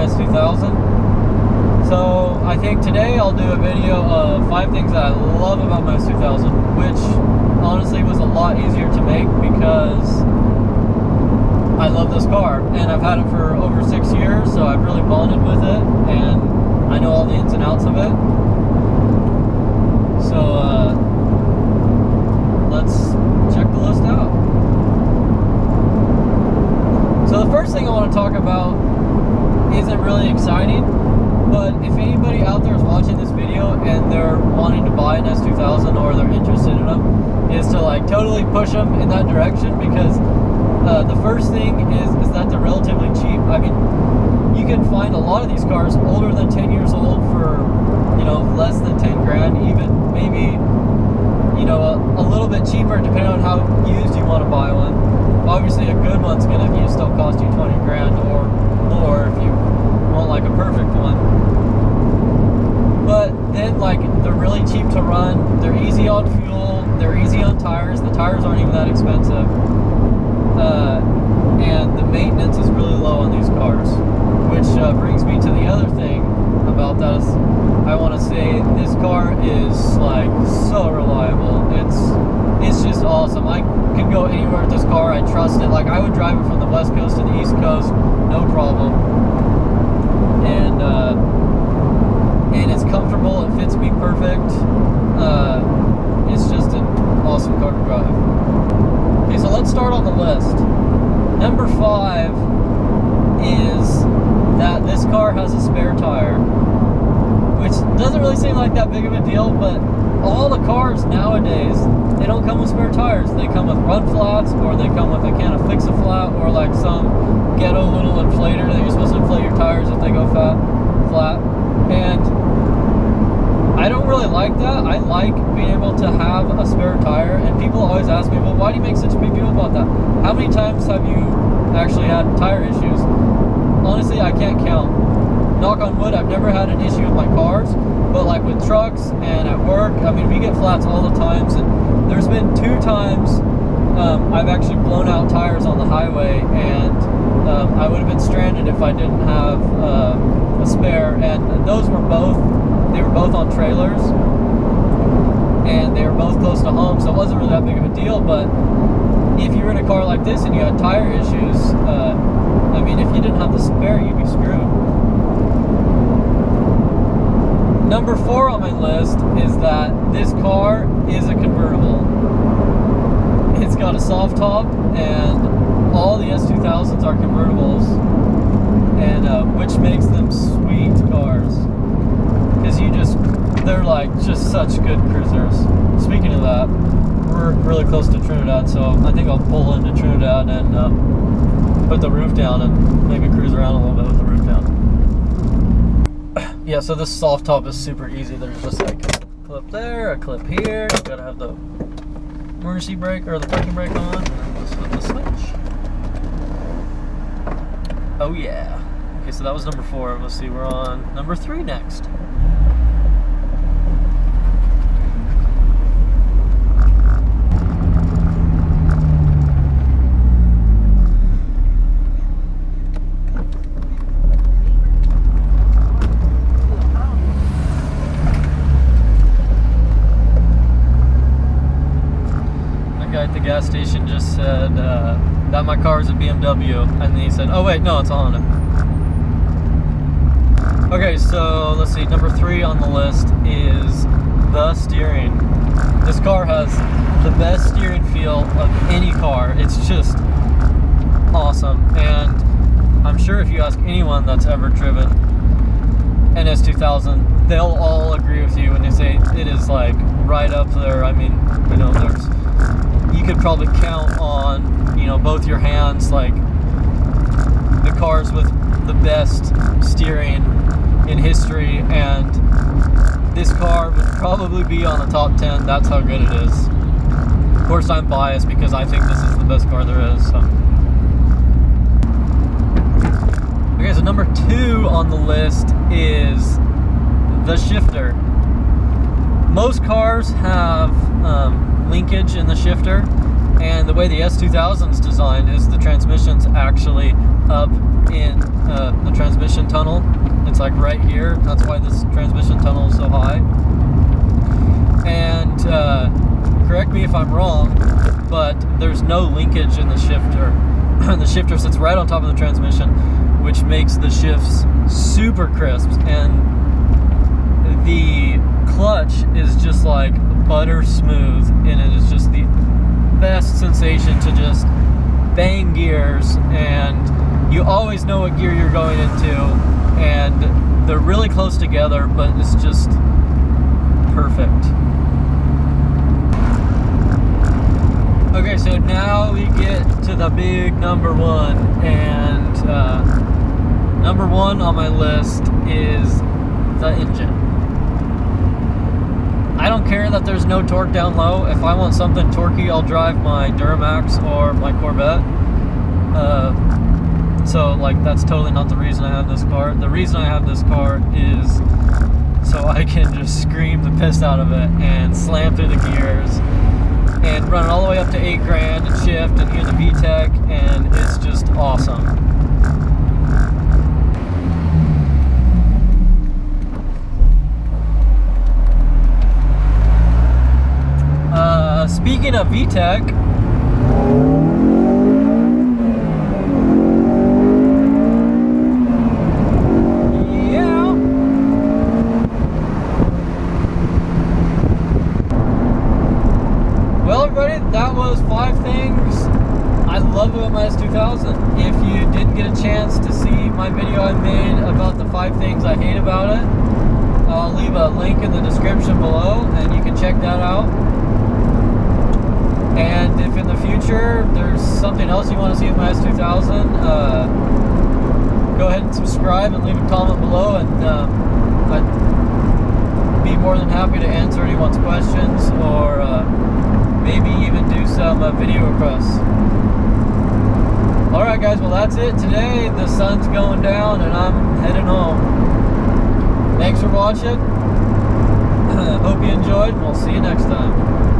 my S2000. So I think today I'll do a video of 5 things that I love about my S2000, which honestly was a lot easier to make because I love this car and I've had it for over 6 years, so I've really bonded with it and I know all the ins and outs of it. So let's check the list out. So the first thing I want to talk about isn't really exciting, but if anybody out there is watching this video and they're wanting to buy an S2000 or they're interested in them, is to like totally push them in that direction, because the first thing is that they're relatively cheap. I mean, you can find a lot of these cars older than 10 years old for, you know, less than 10 grand, even maybe, you know, a little bit cheaper depending on how used you want to buy one. Obviously a good one's going to still cost you 20 grand or more if you want like a perfect one. But then like they're really cheap to run, they're easy on fuel, they're easy on tires, the tires aren't even that expensive, and the maintenance is really low on these cars, which brings me to the other thing about that is I want to say this car is like so reliable. It's just awesome. I can go anywhere with this car. I trust it. Like I would drive it from the West Coast to the East Coast, no problem. And it's comfortable. It fits me perfect. It's just an awesome car to drive. Okay, so let's start on the list. Number 5 is that this car has a spare tire, which doesn't really seem like that big of a deal, but all the cars nowadays, they don't come with spare tires. They come with run flats, or they come with a can of Fix-A-Flat, or like some ghetto little inflator that you're supposed to inflate your tires if they go flat. And I don't really like that. I like being able to have a spare tire, and people always ask me, well, why do you make such a big deal about that? How many times have you actually had tire issues? Honestly, I can't count. Knock on wood, I've never had an issue with my cars, but like with trucks and at work, I mean, we get flats all the times, and there's been 2 times I've actually blown out tires on the highway, and I would have been stranded if I didn't have a spare, and those were both on trailers, and they were both close to home, so it wasn't really that big of a deal. But if you were in a car like this and you had tire issues, I mean, if you didn't have the spare, you'd be screwed. Number 4 on my list is that this car is a convertible. It's got a soft top, and all the S2000s are convertibles, and which makes them sweet cars, because they're like just such good cruisers. Speaking of that, we're really close to Trinidad, so I think I'll pull into Trinidad and put the roof down and maybe cruise around a little bit with the roof down. Yeah, so this soft top is super easy. There's just like a clip there, a clip here. You gotta have the emergency brake or the parking brake on, and then just flip the switch. Oh yeah. Okay, so that was number 4. Let's see, we're on number 3 next. At the gas station just said that my car is a BMW, and then he said, oh wait, no, it's a Honda. Okay, so let's see, number 3 on the list is the steering. This car has the best steering feel of any car. It's just awesome, and I'm sure if you ask anyone that's ever driven an S2000, they'll all agree with you when they say it is like right up there. I mean, you know, you could probably count on, you know, both your hands, like the cars with the best steering in history, and this car would probably be on the top 10. That's how good it is. Of course, I'm biased because I think this is the best car there is. So. Okay, so number 2 on the list is the shifter. Most cars have linkage in the shifter, And the way the S2000 is designed is the transmission's actually up in the transmission tunnel. It's like right here. That's why this transmission tunnel is so high. And correct me if I'm wrong, but there's no linkage in the shifter. The shifter sits right on top of the transmission, which makes the shifts super crisp. And the clutch is just like butter smooth, and it is just the best sensation to just bang gears, and you always know what gear you're going into, and they're really close together, but it's just perfect. Okay, so now we get to the big number one, and number one on my list is the engine. I don't care that there's no torque down low. If I want something torquey, I'll drive my Duramax or my Corvette. So like that's totally not the reason I have this car. The reason I have this car is so I can just scream the piss out of it and slam through the gears and run it all the way up to 8 grand and shift and hear the VTEC, and it's just awesome. Speaking of VTEC, yeah. Well, everybody, that was 5 things I love about my S2000. If you didn't get a chance to see my video I made about the 5 things I hate about it, I'll leave a link in the description below, and you can check that out. And if in the future there's something else you want to see with my S2000, go ahead and subscribe and leave a comment below, and I'd be more than happy to answer anyone's questions, or maybe even do some video requests. Alright guys, well that's it today. The sun's going down and I'm heading home. Thanks for watching. Hope you enjoyed, and we'll see you next time.